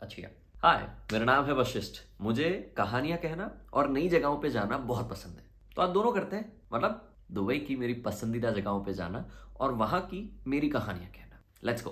Achia. हाय, मेरा नाम है वशिष्ठ। मुझे कहानियां कहना और नई जगहों पे जाना बहुत पसंद है। तो आज दोनों करते हैं, मतलब दुबई की मेरी पसंदीदा जगहों पे जाना और वहां की मेरी कहानियां कहना। Let's go.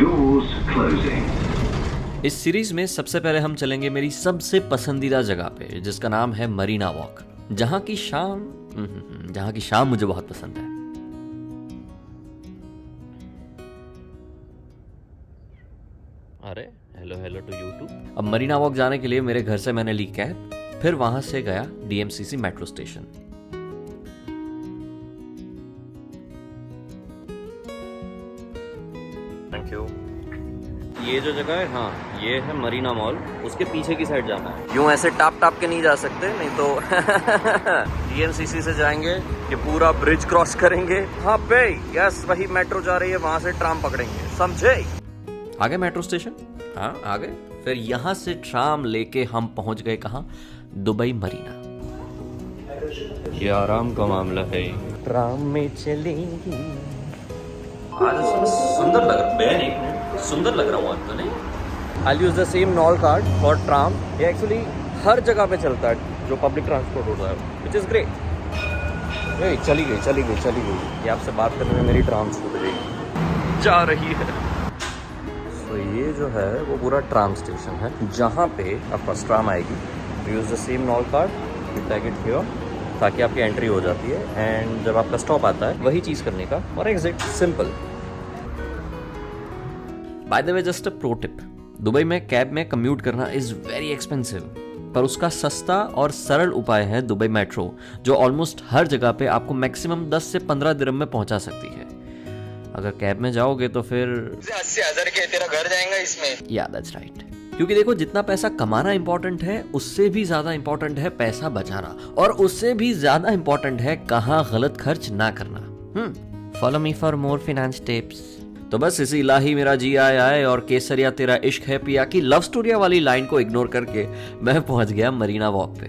Doors closing. इस सीरीज में सबसे पहले हम चलेंगे मेरी सबसे पसंदीदा जगह पे, जिसका नाम है मरीना वॉक, जहां की शाम मुझे बहुत पसंद है। अरे हेलो टू यू टू। अब मरीना वॉक जाने के लिए मेरे घर से मैंने ली कैब, फिर वहां से गया DMCC metro station. Thank you. ये जो जगह है, हाँ, ये है मरीना मॉल। उसके पीछे की साइड जाना है। यूं ऐसे टाप के नहीं जा सकते, नहीं तो डीएमसीसी से जाएंगे, ये पूरा ब्रिज क्रॉस करेंगे, वहाँ पे यस वही मेट्रो जा रही है, वहां से ट्राम पकड़ेंगे, समझे? आगे मेट्रो स्टेशन, हाँ आगे, फिर यहाँ से ट्राम लेके हम पहुंच गए कहाँ? Dubai Marina. ये आराम का मामला है। ट्राम में चलेंगे आज। उसमें सुंदर लग रहा, सुंदर लग रहा हूँ आज तो नहीं। I'll use the same knoll card for tram. ये एक्चुअली हर जगह पे चलता है जो पब्लिक ट्रांसपोर्ट होता है, विच इज़ ग्रेट। चली गई। ये आपसे बात करने में मेरी ट्राम छूट गई, जा रही है। तो ये जो है वो पूरा ट्राम स्टेशन है, जहाँ पे आपका ट्राम आएगी। Use the same knoll card, you tag it here, ताकि आपकी एंट्री हो जाती है, एंड जब आपका स्टॉप आता है वही चीज़ करने का और exit, simple. By the way, just a pro tip, Dubai में कैब में कम्यूट करना इज वेरी एक्सपेंसिव, पर उसका सस्ता और सरल उपाय है दुबई मेट्रो, जो ऑलमोस्ट हर जगह पे आपको मैक्सिमम 10 से 15 दिरहम में पहुंचा सकती है। अगर कैब में जाओगे तो फिर 80,000 के तेरा घर जाएगा इसमें। या दैट्स राइट। क्योंकि देखो, जितना पैसा कमाना इंपॉर्टेंट है, उससे भी ज्यादा इंपॉर्टेंट है पैसा बचाना, और उससे भी ज्यादा इंपॉर्टेंट है कहाँ गलत खर्च ना करना। Follow me for more finance tips. तो बस इसी इलाही मेरा जी आए और केसरिया तेरा इश्क है पिया की लव स्टोरी वाली लाइन को इग्नोर करके मैं पहुंच गया मरीना वॉक पे।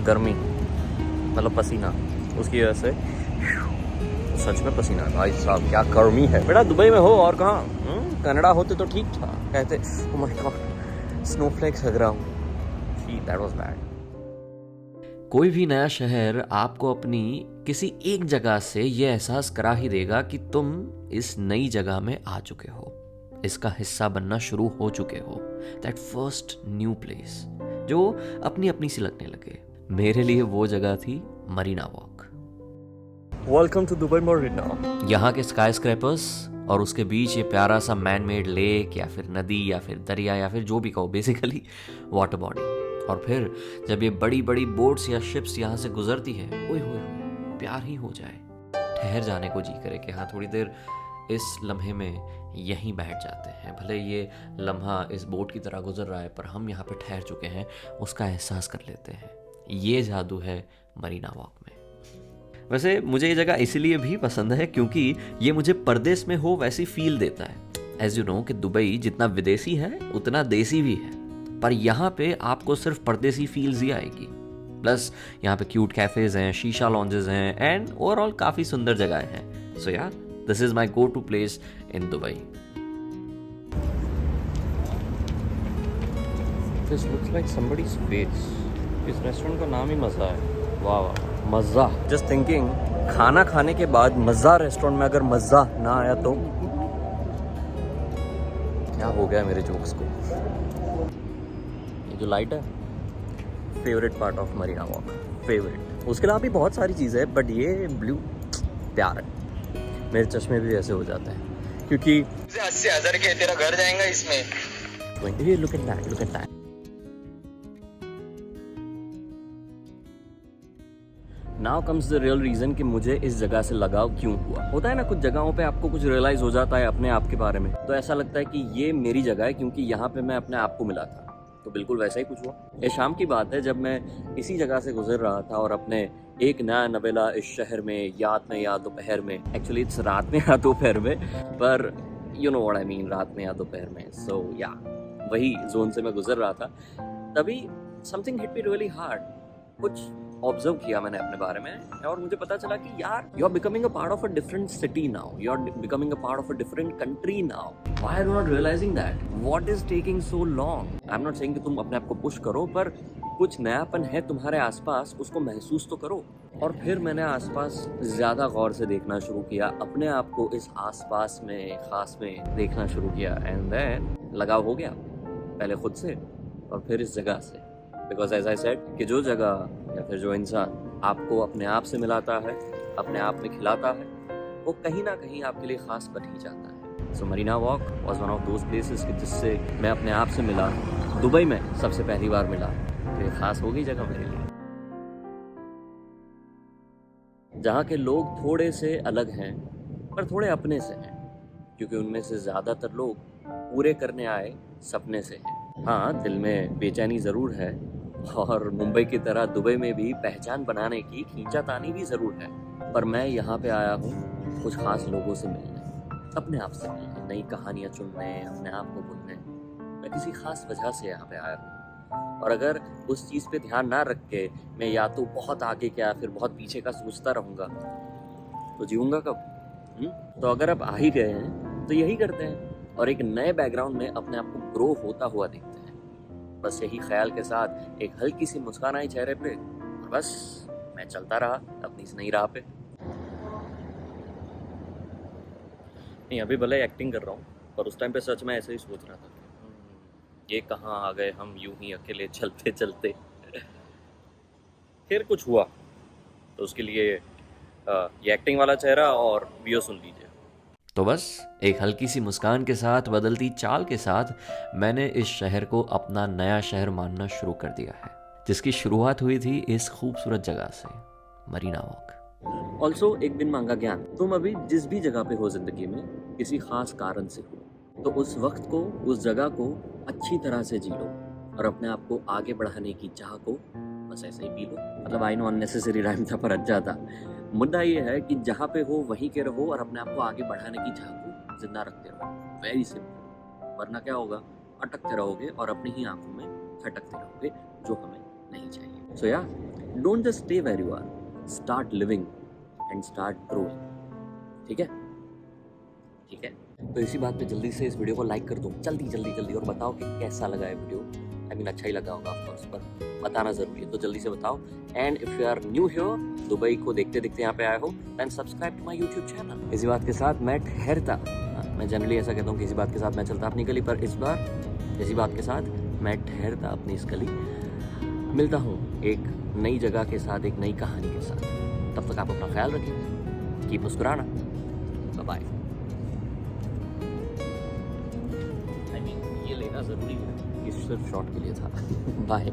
गर्मी मतलब पसीना, उसकी वजह से सच में पसीना। भाई साहब क्या गर्मी है बेटा, दुबई में हो और कहाँ, कनाडा होते तो ठीक था, कहते ओह माय गॉड स्नोफ्लेक्स लग रहा हूँ। That was bad. कोई भी नया शहर आपको अपनी किसी एक जगह से ये एहसास करा ही देगा कि तुम इस नई जगह में आ चुके हो, इसका हिस्सा बनना शुरू हो चुके हो। दैट फर्स्ट न्यू प्लेस जो अपनी अपनी सी लगने लगे। मेरे लिए वो जगह थी Marina Walk. Welcome to Dubai Marina. यहाँ के स्काई स्क्रैपर्स और उसके बीच ये प्यारा सा मैन मेड लेक या फिर नदी या फिर दरिया या फिर जो भी कहो, बेसिकली वाटर बॉडी। और फिर जब ये बड़ी बड़ी बोट्स या शिप्स यहाँ से गुजरती है, ओए होए प्यार ही हो जाए। ठहर जाने को जी करे कि हाँ, थोड़ी देर इस लम्हे में यहीं बैठ जाते हैं। भले ये लम्हा इस बोट की तरह गुजर रहा है, पर हम यहाँ पे ठहर चुके हैं, उसका एहसास कर लेते हैं। ये जादू है मरीना वॉक में। वैसे मुझे ये जगह इसीलिए भी पसंद है क्योंकि ये मुझे परदेश में हो वैसी फील देता है। एज यू नो कि दुबई जितना विदेशी है उतना देसी भी है, पर यहाँ पे आपको सिर्फ परदेसी फील्स ही आएगी। प्लस यहाँ पे क्यूट कैफेज हैं, शीशा लॉन्जेस हैं, एंड ओवरऑल काफी सुंदर जगहें हैं। So ya this is my go to place in Dubai. This looks like somebody's face. इस रेस्टोरेंट का नाम ही मजा है। वाह वाह, मजा। जस्ट थिंकिंग, खाना खाने के बाद मजा रेस्टोरेंट में अगर मजा ना आया तो क्या हो गया मेरे जोक्स को। ये जो लाइट है, favourite part of Marina walk, favourite. उसके अलावा भी बहुत सारी चीज़ें हैं, बट ये ब्लू प्यार है। मेरे चश्मे भी ऐसे हो जाते हैं क्योंकि 80,000 के तेरा घर जाएगा इसमें। ये look at that. Now comes the real reason कि मुझे इस जगह से लगाव क्यों हुआ। होता है ना, कुछ जगहों पे आपको कुछ रियलाइज हो जाता है अपने आप के बारे में, तो ऐसा लगता है कि ये मेरी जगह है क्योंकि यहाँ पे मैं अपने आप को मिला था। तो बिल्कुल वैसा ही कुछ हुआ। ये शाम की बात है जब मैं इसी जगह से गुजर रहा था और अपने एक नया नवेला इस शहर में, या दोपहर में, एक्चुअली इट्स रात में या दोपहर में, पर you know what I mean, रात में या दोपहर में। सो या वही जोन से मैं गुजर रहा था, तभी something hit me really hard. कुछ ऑब्जर्व किया मैंने अपने बारे में और मुझे पता चला कि यार you are becoming a part of a different city now, you are becoming a part of a different country now. Why are you not realizing that? What is taking so long? I am not saying कि तुम अपने आप को push करो, पर कुछ नयापन है तुम्हारे आसपास, उसको महसूस तो करो. और फिर मैंने आसपास ज़्यादा गौर से देखना शुरू किया, अपने आप को इस आसपास में खास में देखना शुरू किया. एंड देन लगाव हो गया, पहले खुद से और फिर इस जगह से. बिकॉज एज आई सेड कि जो जगह या फिर जो इंसान आपको अपने आप से मिलाता है, अपने आप में खिलाता है, वो कहीं ना कहीं आपके लिए खास बन ही जाता है. So Marina walk was one of those places जिससे मैं अपने आप से मिला. दुबई में सबसे पहली बार मिला, तो ये खास हो गई जगह मेरे लिए. जहाँ के लोग थोड़े से अलग हैं पर थोड़े अपने से हैं, क्योंकि उनमें से ज़्यादातर लोग पूरे करने आए सपने से हैं. हाँ, दिल में बेचैनी ज़रूर है और मुंबई की तरह दुबई में भी पहचान बनाने की खींचातानी भी ज़रूर है. पर मैं यहाँ पे आया हूँ कुछ खास लोगों से मिलने, अपने आप से मिलने, नई कहानियाँ चुनने, अपने आप को भूलने. मैं किसी खास वजह से यहाँ पे आया हूँ, और अगर उस चीज़ पे ध्यान ना रख के मैं या तो बहुत आगे क्या फिर बहुत पीछे का सोचता रहूँगा तो जीऊँगा कब? तो अगर आप आ ही गए हैं तो यही करते हैं और एक नए बैकग्राउंड में अपने आप को ग्रो होता हुआ देखते हैं. बस यही ख्याल के साथ एक हल्की सी मुस्कान आई चेहरे पे और बस मैं चलता रहा अपनी इस नई राह पे. नहीं, अभी भले एक्टिंग कर रहा हूँ, पर उस टाइम पे सच में ऐसे ही सोच रहा था, ये कहाँ आ गए हम यूं ही अकेले चलते चलते. फिर कुछ हुआ तो उसके लिए ये एक्टिंग वाला चेहरा और वीडियो सुन लीजिए. तो बस एक हल्की सी मुस्कान के साथ, बदलती चाल के साथ मैंने इस शहर को अपना नया शहर मानना शुरू कर दिया है, जिसकी शुरुआत हुई थी इस खूबसूरत जगह से, मरीना वॉक. ऑल्सो एक दिन मांगा ज्ञान. तुम अभी जिस भी जगह पे हो जिंदगी में, किसी खास कारण से हो, तो उस वक्त को, उस जगह को अच्छी तरह से जी लो और अपने आप को आगे बढ़ाने की चाह को बस ऐसे ही पी लो. मतलब आई नो अननेसेसरी राइम था पर अच्छा था. मुद्दा ये है कि जहाँ पे हो वहीं के रहो और अपने आप को आगे बढ़ाने की चाह को जिंदा रखते रहो. Very simple. वरना क्या होगा, अटकते रहोगे और अपनी ही आंखों में खटकते रहोगे, जो हमें नहीं चाहिए. So ya don't just stay where you are, start living and start growing. ठीक है, ठीक है. तो इसी बात पे जल्दी से इस वीडियो को लाइक कर दो, जल्दी जल्दी जल्दी, और बताओ कि कैसा लगा है वीडियो. आई मीन अच्छा ही लगा होगा ऑफ कोर्स, पर बताना ज़रूरी है, तो जल्दी से बताओ. And if you are new here, Dubai को देखते देखते यहाँ पे आए हो, then subscribe to my YouTube channel. इसी बात के साथ मैं ठहरता, मैं जनरली ऐसा कहता हूँ कि इसी बात के साथ मैं चलता अपनी गली, पर इस बार इसी बात के साथ मैं ठहरता अपनी इस गली. मिलता हूँ एक नई जगह के साथ, एक नई कहानी के साथ. तब तक आप अपना ख्याल रखिए, कीप मुस्कुराना. बाय. ये लेना ज़रूरी है, ये सिर्फ शॉट के लिए था. बाय.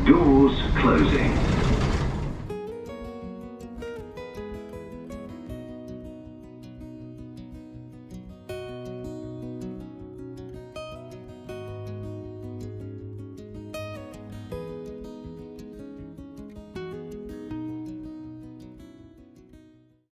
Doors closing.